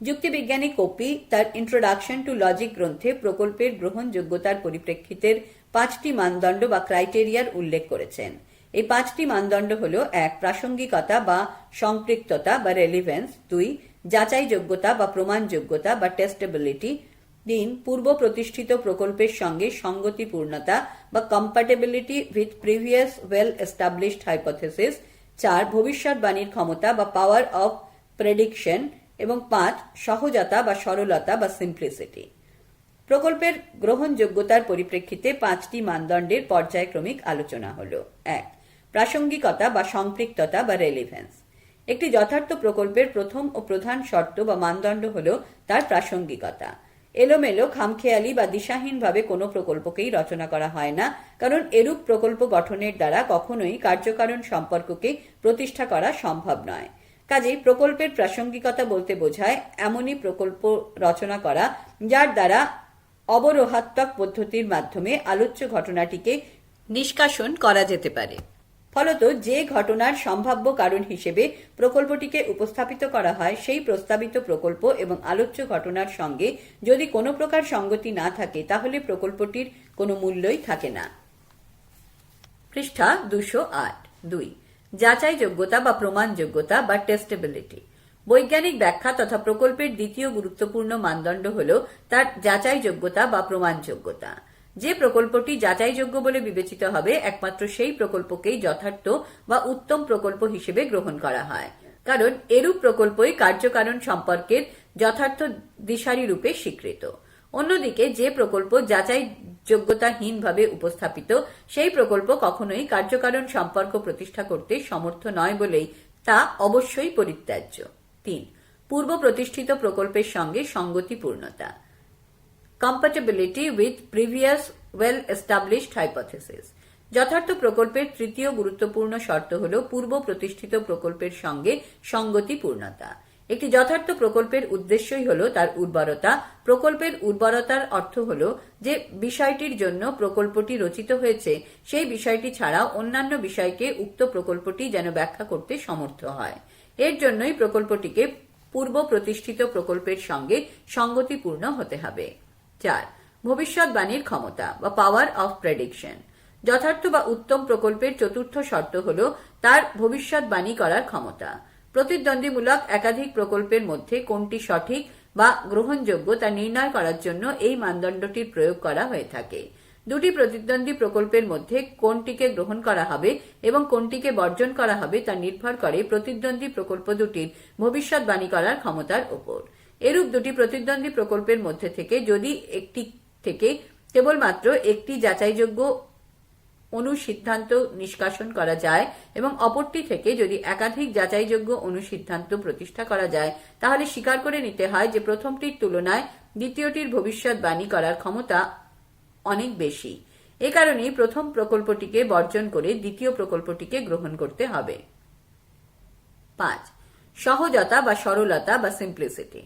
Speaker 1: যুক্তিবিজ্ঞানী কোপি তার ইন্ট্রোডাকশন টু লজিক গ্রন্থে প্রকল্পের গ্রহণযোগ্যতার পরিপ্রেক্ষিতের 5টি মানদণ্ড বা ক্রাইটেরিয়ার উল্লেখ করেছেন। এই 5টি মানদণ্ড হল: 1. প্রাসঙ্গিকতা বা সম্পৃক্ততা বা রেলিভেন্স। 2. যাচাইযোগ্যতা বা প্রমাণযোগ্যতা বা টেস্টেবিলিটি। 3. পূর্ব প্রতিষ্ঠিত প্রকল্পের সঙ্গে সঙ্গতিপূর্ণতা বা compatibility with previous well established hypothesis. 4. ভবিষ্যৎবাণীর ক্ষমতা বা পাওয়ার অফ প্রেডিকশন। এবং 5. সহজতা বা সরলতা বা সিম্পলিসিটি। প্রকল্পের গ্রহণযোগ্যতার পরিপ্রেক্ষিতে 5টি মানদণ্ডের পর্যায়ক্রমিক আলোচনা হল। 1. প্রাসঙ্গিকতা বা সম্পৃক্ততা বা রেলিভেন্স। একটি যথার্থ প্রকল্পের প্রথম ও প্রধান শর্ত বা মানদণ্ড হল তার প্রাসঙ্গিকতা। এলোমেলো, খামখেয়ালি বা দিশাহীনভাবে কোনো প্রকল্পকেই রচনা করা হয় না, কারণ এরূপ প্রকল্প গঠনের দ্বারা কখনোই কার্যকারণ সম্পর্ককে প্রতিষ্ঠা করা সম্ভব নয়। কাজেই প্রকল্পের প্রাসঙ্গিকতা বলতে বোঝায় এমনই প্রকল্প রচনা করা যার দ্বারা অবরোহাত্মক পদ্ধতির মাধ্যমে আলোচ্য ঘটনাটিকে নিষ্কাশন করা যেতে পারে। ফলত যে ঘটনার সম্ভাব্য কারণ হিসেবে প্রকল্পটিকে উপস্থাপিত করা হয়, সেই প্রস্তাবিত প্রকল্প এবং আলোচ্য ঘটনার সঙ্গে যদি কোনো প্রকার সঙ্গতি না থাকে, তাহলে প্রকল্পটির কোনো মূল্যই থাকে না। পৃষ্ঠা 208। 2. যাচাইযোগ্যতা বা প্রমাণযোগ্যতা বা টেস্টেবিলিটি। বৈজ্ঞানিক ব্যাখ্যা তথা প্রকল্পের দ্বিতীয় গুরুত্বপূর্ণ মানদণ্ড হল তার যাচাইযোগ্যতা বা প্রমাণযোগ্যতা। যে প্রকল্পটি যাচাইযোগ্য বলে বিবেচিত হবে, একমাত্র সেই প্রকল্পকেই যথার্থ বা উত্তম প্রকল্প হিসেবে গ্রহণ করা হয়, কারণ এরূপ প্রকল্পই কার্যকারণ সম্পর্কের যথার্থ দিশারি রূপে স্বীকৃত। অন্যদিকে যে প্রকল্প যাচাইযোগ্যতাহীনভাবে উপস্থাপিত, সেই প্রকল্প কখনোই কার্যকারণ সম্পর্ক প্রতিষ্ঠা করতে সমর্থ নয় বলেই তা অবশ্যই পরিত্যাজ্য। 3. পূর্ব প্রতিষ্ঠিত প্রকল্পের সঙ্গে সঙ্গতিপূর্ণতা, compatibility with previous well established hypothesis। যথার্থ প্রকল্পের তৃতীয় গুরুত্বপূর্ণ শর্ত হল পূর্ব প্রতিষ্ঠিত প্রকল্পের সঙ্গে সঙ্গতিপূর্ণতা। একটি যথার্থ প্রকল্পের উদ্দেশ্যই হল তার উর্বরতা। প্রকল্পের উর্বরতার অর্থ হল যে বিষয়টির জন্য প্রকল্পটি রচিত হয়েছে, সেই বিষয়টি ছাড়াও অন্যান্য বিষয়কে উক্ত প্রকল্পটি যেন ব্যাখ্যা করতে সমর্থ হয়। এর জন্যই প্রকল্পটিকে পূর্ব প্রতিষ্ঠিত প্রকল্পের সঙ্গে সঙ্গতিপূর্ণ হতে হবে। 4. ভবিষ্যৎবাণীর ক্ষমতা বা পাওয়ার অফ প্রেডিকশন। যথার্থ বা উত্তম প্রকল্পের চতুর্থ শর্ত হল তার ভবিষ্যৎবাণী করার ক্ষমতা। প্রতিদ্বন্দ্বীমূলক একাধিক প্রকল্পের মধ্যে কোনটি সঠিক বা গ্রহণযোগ্য তা নির্ণয় করার জন্য এই মানদণ্ডটির প্রয়োগ করা হয়ে থাকে। দুটি প্রতিদ্বন্দ্বী প্রকল্পের মধ্যে কোনটিকে গ্রহণ করা হবে এবং কোনটিকে বর্জন করা হবে তা নির্ভর করে প্রতিদ্বন্দ্বী প্রকল্প দুটির ভবিষ্যৎবাণী করার ক্ষমতার উপর। এরূপ দুটি প্রতিদ্বন্দ্বী প্রকল্পের মধ্যে থেকে যদি একটি থেকে কেবলমাত্র একটি যাচাইযোগ্য অনুসিদ্ধান্ত নিষ্কাশন করা যায় এবং অপরটি থেকে যদি একাধিক যাচাইযোগ্য অনুসিদ্ধান্ত প্রতিষ্ঠা করা যায়, তাহলে স্বীকার করে নিতে হয় যে প্রথমটির তুলনায় দ্বিতীয়টির ভবিষ্যৎবাণী করার ক্ষমতা অনেক বেশি। এ কারণেই প্রথম প্রকল্পটিকে বর্জন করে দ্বিতীয় প্রকল্পটিকে গ্রহণ করতে হবে। 5. সহজতা বা সরলতা বা সিম্পলিসিটি।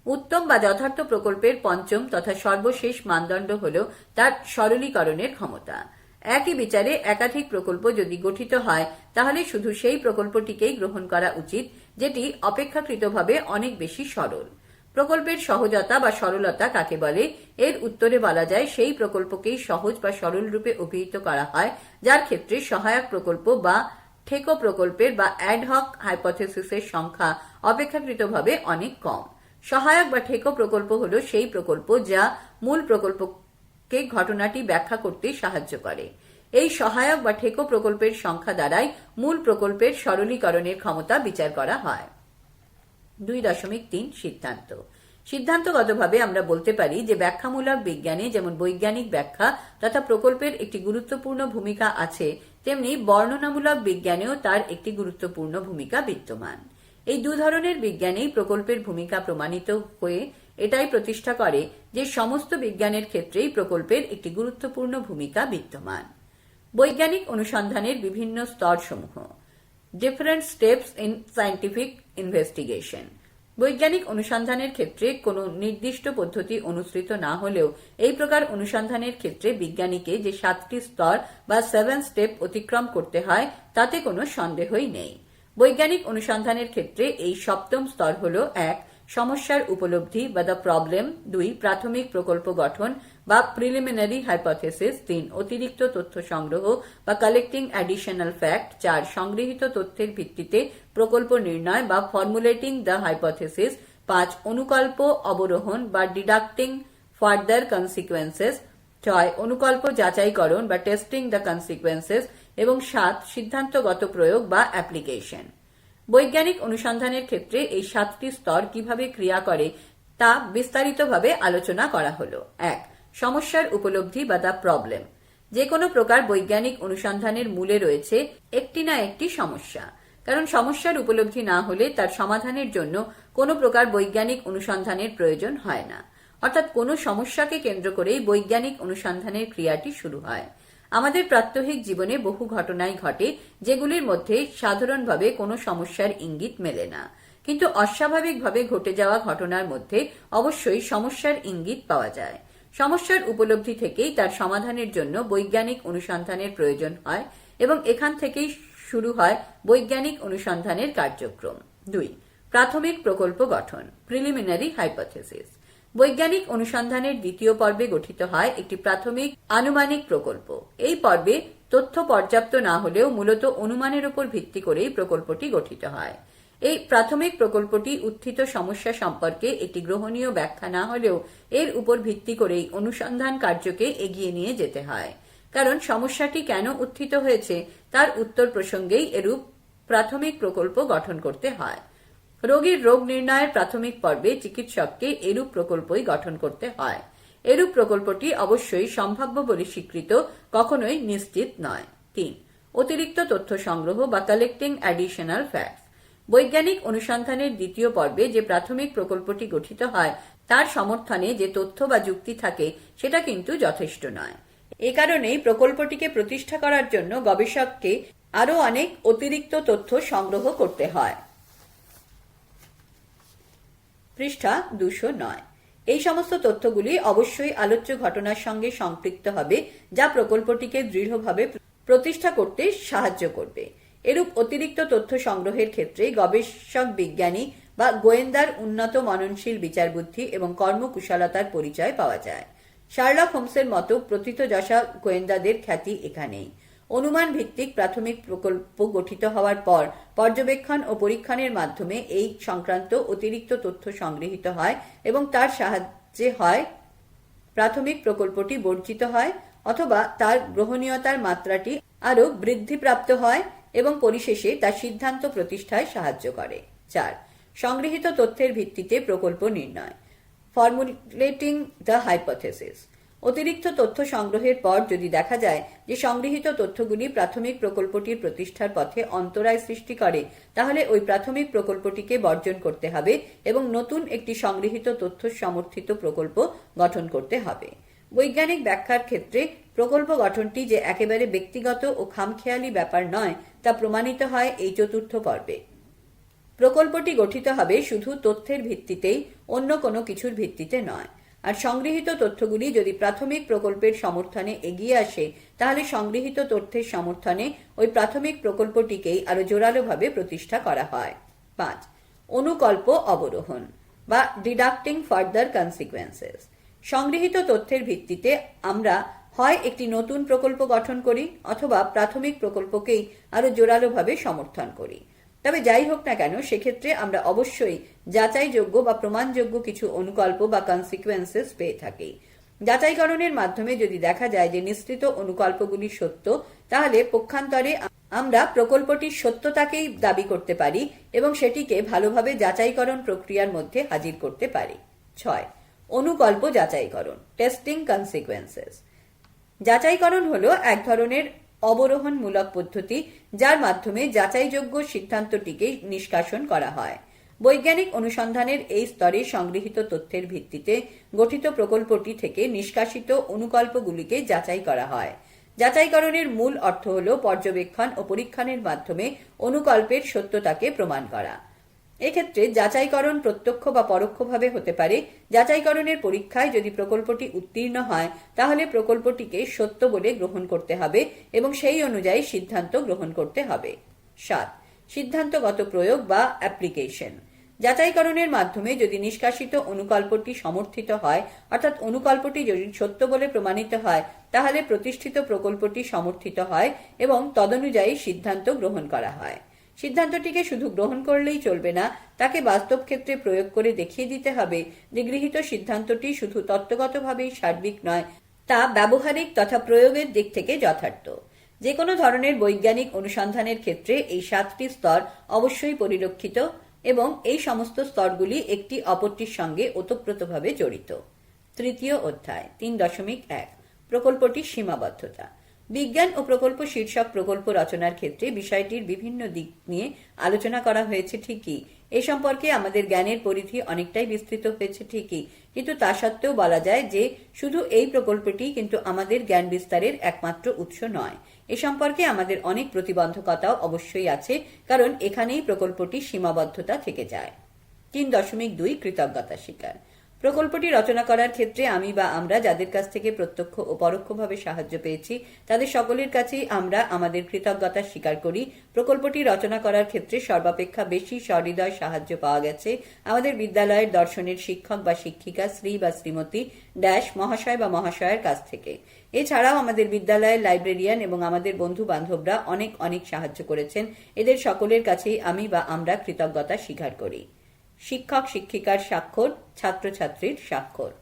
Speaker 1: উত্তম বা যথার্থ প্রকল্পের পঞ্চম তথা সর্বশেষ মানদণ্ড হল তার সরলীকরণের ক্ষমতা। একই বিচারে একাধিক প্রকল্প যদি গঠিত হয়, তাহলে শুধু সেই প্রকল্পটিকেই গ্রহণ করা উচিত যেটি অপেক্ষাকৃতভাবে অনেক বেশি সরল। প্রকল্পের সহজতা বা সরলতা কাকে বলে? এর উত্তরে বলা যায় সেই প্রকল্পকেই সহজ বা সরল রূপে অভিহিত করা হয় যার ক্ষেত্রে সহায়ক প্রকল্প বা ঠেকো প্রকল্পের বা অ্যাডহক হাইপোথেসিসের সংখ্যা অপেক্ষাকৃতভাবে অনেক কম। সহায়ক বা ঠেকো প্রকল্প হল সেই প্রকল্প যা মূল প্রকল্পকে ঘটনাটি ব্যাখ্যা করতে সাহায্য করে। এই সহায়ক বা ঠেকো প্রকল্পের সংখ্যা দ্বারাই মূল প্রকল্পের সরলীকরণের ক্ষমতা বিচার করা হয়। 2.3 সিদ্ধান্ত। সিদ্ধান্তগতভাবে আমরা বলতে পারি যে ব্যাখ্যামূলক বিজ্ঞানে যেমন বৈজ্ঞানিক ব্যাখ্যা তথা প্রকল্পের একটি গুরুত্বপূর্ণ ভূমিকা আছে, তেমনি বর্ণনামূলক বিজ্ঞানেও তার একটি গুরুত্বপূর্ণ ভূমিকা বিদ্যমান। এই দু ধরনের বিজ্ঞানেই প্রকল্পের ভূমিকা প্রমাণিত হয়ে এটাই প্রতিষ্ঠা করে যে সমস্ত বিজ্ঞানের ক্ষেত্রেই প্রকল্পের একটি গুরুত্বপূর্ণ ভূমিকা বিদ্যমান। বৈজ্ঞানিক অনুসন্ধানের বিভিন্ন স্তরসমূহ। Different steps in scientific investigation. বৈজ্ঞানিক অনুসন্ধানের ক্ষেত্রে কোনো নির্দিষ্ট পদ্ধতি অনুসৃত না হলেও এই প্রকার অনুসন্ধানের ক্ষেত্রে বিজ্ঞানীকে যে 7টি স্তর বা 7 স্টেপ অতিক্রম করতে হয় তাতে কোনো সন্দেহই নেই। বৈজ্ঞানিক অনুসন্ধানের ক্ষেত্রে এই 7ম স্তর হল 1. সমস্যার উপলব্ধি বা দ্য প্রবলেম। 2 প্রাথমিক প্রকল্প গঠন বা প্রিলিমিনারি হাইপোথেসিস। 3 অতিরিক্ত তথ্য সংগ্রহ বা কালেক্টিং অ্যাডিশনাল ফ্যাক্ট। 4 সংগৃহীত তথ্যের ভিত্তিতে প্রকল্প নির্ণয় বা ফর্মুলেটিং দ্য হাইপোথেসিস। 5 অনুকল্প অবরোহণ বা ডিডাক্টিং ফার্দার কনসিকুয়েন্সেস। 6 অনুকল্প যাচাইকরণ বা টেস্টিং দ্য কনসিকুয়েন্সেস এবং 7 সিদ্ধান্তগত প্রয়োগ বা অ্যাপ্লিকেশন। বৈজ্ঞানিক অনুসন্ধানের ক্ষেত্রে এই 7টি স্তর কিভাবে ক্রিয়া করে তা বিস্তারিতভাবে আলোচনা করা হলো। 1 সমস্যার উপলব্ধি বা দ্য প্রবলেম। যে কোনো প্রকার বৈজ্ঞানিক অনুসন্ধানের মূলে রয়েছে একটি না একটি সমস্যা, কারণ সমস্যার উপলব্ধি না হলে তার সমাধানের জন্য কোনো প্রকার বৈজ্ঞানিক অনুসন্ধানের প্রয়োজন হয় না। অর্থাৎ কোনো সমস্যাকে কেন্দ্র করেই বৈজ্ঞানিক অনুসন্ধানের ক্রিয়াটি শুরু হয়। আমাদের প্রাত্যহিক জীবনে বহু ঘটনাই ঘটে যেগুলির মধ্যে সাধারণভাবে কোনো সমস্যার ইঙ্গিত মেলে না, কিন্তু অস্বাভাবিকভাবে ঘটে যাওয়া ঘটনার মধ্যে অবশ্যই সমস্যার ইঙ্গিত পাওয়া যায়। সমস্যার উপলব্ধি থেকেই তার সমাধানের জন্য বৈজ্ঞানিক অনুসন্ধানের প্রয়োজন হয় এবং এখান থেকেই শুরু হয় বৈজ্ঞানিক অনুসন্ধানের কার্যক্রম। 2 প্রাথমিক প্রকল্প গঠন প্রিলিমিনারি হাইপোথেসিস। বৈজ্ঞানিক অনুসন্ধানের দ্বিতীয় পর্বে গঠিত হয় একটি প্রাথমিক আনুমানিক প্রকল্প। এই পর্বে তথ্য পর্যাপ্ত না হলেও মূলত অনুমানের উপর ভিত্তি করেই প্রকল্পটি গঠিত হয়। এই প্রাথমিক প্রকল্পটি উত্থিত সমস্যা সম্পর্কে একটি গ্রহণীয় ব্যাখ্যা না হলেও এর উপর ভিত্তি করেই অনুসন্ধান কার্যকে এগিয়ে নিয়ে যেতে হয়, কারণ সমস্যাটি কেন উত্থিত হয়েছে তার উত্তর প্রসঙ্গেই এরূপ প্রাথমিক প্রকল্প গঠন করতে হয়। রোগীর রোগ নির্ণয়ের প্রাথমিক পর্বে চিকিৎসককে এরূপ প্রকল্পই গঠন করতে হয়। এরূপ প্রকল্পটি অবশ্যই সম্ভাব্য বলে স্বীকৃত, কখনোই নিশ্চিত নয়। 3 অতিরিক্ত তথ্য সংগ্রহ বা কালেক্টিং অ্যাডিশনাল ফ্যাক্টস। বৈজ্ঞানিক অনুসন্ধানের দ্বিতীয় পর্বে যে প্রাথমিক প্রকল্পটি গঠিত হয় তার সমর্থনে যে তথ্য বা যুক্তি থাকে সেটা কিন্তু যথেষ্ট নয়। এ কারণেই প্রকল্পটিকে প্রতিষ্ঠা করার জন্য গবেষককে আরও অনেক অতিরিক্ত তথ্য সংগ্রহ করতে হয়। পৃষ্ঠা 209। এই সমস্ত তথ্যগুলি অবশ্যই আলোচ্য ঘটনার সঙ্গে সম্পৃক্ত হবে যা প্রকল্পটিকে দৃঢ়ভাবে প্রতিষ্ঠা করতে সাহায্য করবে। এরূপ অতিরিক্ত তথ্য সংগ্রহের ক্ষেত্রে গবেষক বিজ্ঞানী বা গোয়েন্দার উন্নত মননশীল বিচারবুদ্ধি এবং কর্মকুশলতার পরিচয় পাওয়া যায়। শার্লক হোমসের মতো প্রথিতযশা গোয়েন্দাদের খ্যাতি এখানেই। অনুমান ভিত্তিক প্রাথমিক প্রকল্প গঠিত হওয়ার পর পর্যবেক্ষণ ও পরীক্ষণের মাধ্যমে এই সংক্রান্ত অতিরিক্ত তথ্য সংগৃহীত হয় এবং তার সাহায্যে হয় প্রাথমিক প্রকল্পটি বর্জিত হয় অথবা তার গ্রহণীয়তার মাত্রাটি আরও বৃদ্ধিপ্রাপ্ত হয় এবং পরিশেষে তার সিদ্ধান্ত প্রতিষ্ঠায় সাহায্য করে। 4 সংগৃহীত তথ্যের ভিত্তিতে প্রকল্প নির্ণয় ফর্মুলেটিং দ্য হাইপোথেসিস। অতিরিক্ত তথ্য সংগ্রহের পর যদি দেখা যায় যে সংগৃহীত তথ্যগুলি প্রাথমিক প্রকল্পটির প্রতিষ্ঠার পথে অন্তরায় সৃষ্টি করে, তাহলে ওই প্রাথমিক প্রকল্পটিকে বর্জন করতে হবে এবং নতুন একটি সংগৃহীত তথ্য সমর্থিত প্রকল্প গঠন করতে হবে। বৈজ্ঞানিক ব্যাখ্যার ক্ষেত্রে প্রকল্প গঠনটি যে একেবারে ব্যক্তিগত ও খামখেয়ালি ব্যাপার নয় তা প্রমাণিত হয় এই চতুর্থ পর্বে। প্রকল্পটি গঠিত হবে শুধু তথ্যের ভিত্তিতেই, অন্য কোনো কিছুর ভিত্তিতে নয়। আর সংগৃহীত তথ্যগুলি যদি প্রাথমিক প্রকল্পের সমর্থনে এগিয়ে আসে তাহলে সংগৃহীত তথ্যের সমর্থনে ওই প্রাথমিক প্রকল্পটিকেই আরো জোরালোভাবে প্রতিষ্ঠা করা হয়। 5 অনুকল্প অবরোহণ বা ডিডাক্টিং ফার্দার কনসিকুয়েন্সেস। সংগৃহীত তথ্যের ভিত্তিতে আমরা হয় একটি নতুন প্রকল্প গঠন করি অথবা প্রাথমিক প্রকল্পকেই আরো জোরালোভাবে সমর্থন করি। তবে যাই হোক না কেন, সেক্ষেত্রে আমরা অবশ্যই যাচাইযোগ্য বা প্রমাণযোগ্য কিছু অনুকল্প বা কনসিকুয়েন্সেস পেয়ে থাকি। যাচাইকরণের মাধ্যমে যদি দেখা যায় যে নিশ্চিত অনুকল্পগুলি সত্য, তাহলে পক্ষান্তরে আমরা প্রকল্পটির সত্যতাকেই দাবি করতে পারি এবং সেটিকে ভালোভাবে যাচাইকরণ প্রক্রিয়ার মধ্যে হাজির করতে পারি। 6 অনুকল্প যাচাইকরণ টেস্টিং কনসিকুয়েন্সেস। যাচাইকরণ হলো এক ধরনের অবরোহণমূলক পদ্ধতি যার মাধ্যমে যাচাইযোগ্য সিদ্ধান্তটিকে নিষ্কাশন করা হয়। বৈজ্ঞানিক অনুসন্ধানের এই স্তরে সংগৃহীত তথ্যের ভিত্তিতে গঠিত প্রকল্পটি থেকে নিষ্কাশিত অনুকল্পগুলিকে যাচাই করা হয়। যাচাইকরণের মূল অর্থ হল পর্যবেক্ষণ ও পরীক্ষণের মাধ্যমে অনুকল্পের সত্যতাকে প্রমাণ করা। এক্ষেত্রে যাচাইকরণ প্রত্যক্ষ বা পরোক্ষভাবে হতে পারে। যাচাইকরণের পরীক্ষায় যদি প্রকল্পটি উত্তীর্ণ হয় তাহলে প্রকল্পটিকে সত্য বলে গ্রহণ করতে হবে এবং সেই অনুযায়ী সিদ্ধান্ত গ্রহণ করতে হবে। 7 সিদ্ধান্তগত প্রয়োগ বা অ্যাপ্লিকেশন। যাচাইকরণের মাধ্যমে যদি নিষ্কাশিত অনুকল্পটি সমর্থিত হয়, অর্থাৎ অনুকল্পটি যদি সত্য বলে প্রমাণিত হয়, তাহলে প্রতিষ্ঠিত প্রকল্পটি সমর্থিত হয় এবং তদনুযায়ী সিদ্ধান্ত গ্রহণ করা হয়। সিদ্ধান্তটিকে শুধু গ্রহণ করলেই চলবে না, তাকে বাস্তব ক্ষেত্রে প্রয়োগ করে দেখিয়ে দিতে হবে যে গৃহীত সিদ্ধান্তটি শুধু তত্ত্বগতভাবেই সার্বিক নয়, তা ব্যবহারিক তথা প্রয়োগের দিক থেকে যথার্থ। যে কোনো ধরনের বৈজ্ঞানিক অনুসন্ধানের ক্ষেত্রে এই 7টি স্তর অবশ্যই পরিলক্ষিত এবং এই সমস্ত স্তরগুলি একটি অপরটির সঙ্গে ওতপ্রোতভাবে জড়িত। তৃতীয় অধ্যায় 3.1 প্রকল্পটির সীমাবদ্ধতা। বিজ্ঞান ও প্রকল্প শীর্ষক প্রকল্প রচনার ক্ষেত্রে বিষয়টির বিভিন্ন দিক নিয়ে আলোচনা করা হয়েছে ঠিকই, এ সম্পর্কে আমাদের জ্ঞানের পরিধি অনেকটাই বিস্তৃত হয়েছে ঠিকই, কিন্তু তা সত্ত্বেও বলা যায় যে শুধু এই প্রকল্পটি কিন্তু আমাদের জ্ঞান বিস্তারের একমাত্র উৎস নয়। এ সম্পর্কে আমাদের অনেক প্রতিবন্ধকতাও অবশ্যই আছে, কারণ এখানেই প্রকল্পটির সীমাবদ্ধতা থেকে যায়। 3.2 কৃতজ্ঞতা স্বীকার। প্রকল্পটি রচনা করার ক্ষেত্রে আমি বা আমরা যাদের কাছ থেকে প্রত্যক্ষ ও পরোক্ষভাবে সাহায্য পেয়েছি, তাদের সকলের কাছেই আমরা আমাদের কৃতজ্ঞতা স্বীকার করি। প্রকল্পটি রচনা করার ক্ষেত্রে সর্বাপেক্ষা বেশি সহৃদয় সাহায্য পাওয়া গেছে আমাদের বিদ্যালয়ের দর্শনের শিক্ষক বা শিক্ষিকা শ্রী বা শ্রীমতী ড্যাশ মহাশয় বা মহাশয়ের কাছ থেকে। এছাড়াও আমাদের বিদ্যালয়ের লাইব্রেরিয়ান এবং আমাদের বন্ধু বান্ধবরা অনেক অনেক সাহায্য করেছেন। এদের সকলের কাছেই আমি বা আমরা কৃতজ্ঞতা স্বীকার করি। শিক্ষক শিক্ষিকার স্বাক্ষর, ছাত্রছাত্রীর স্বাক্ষর।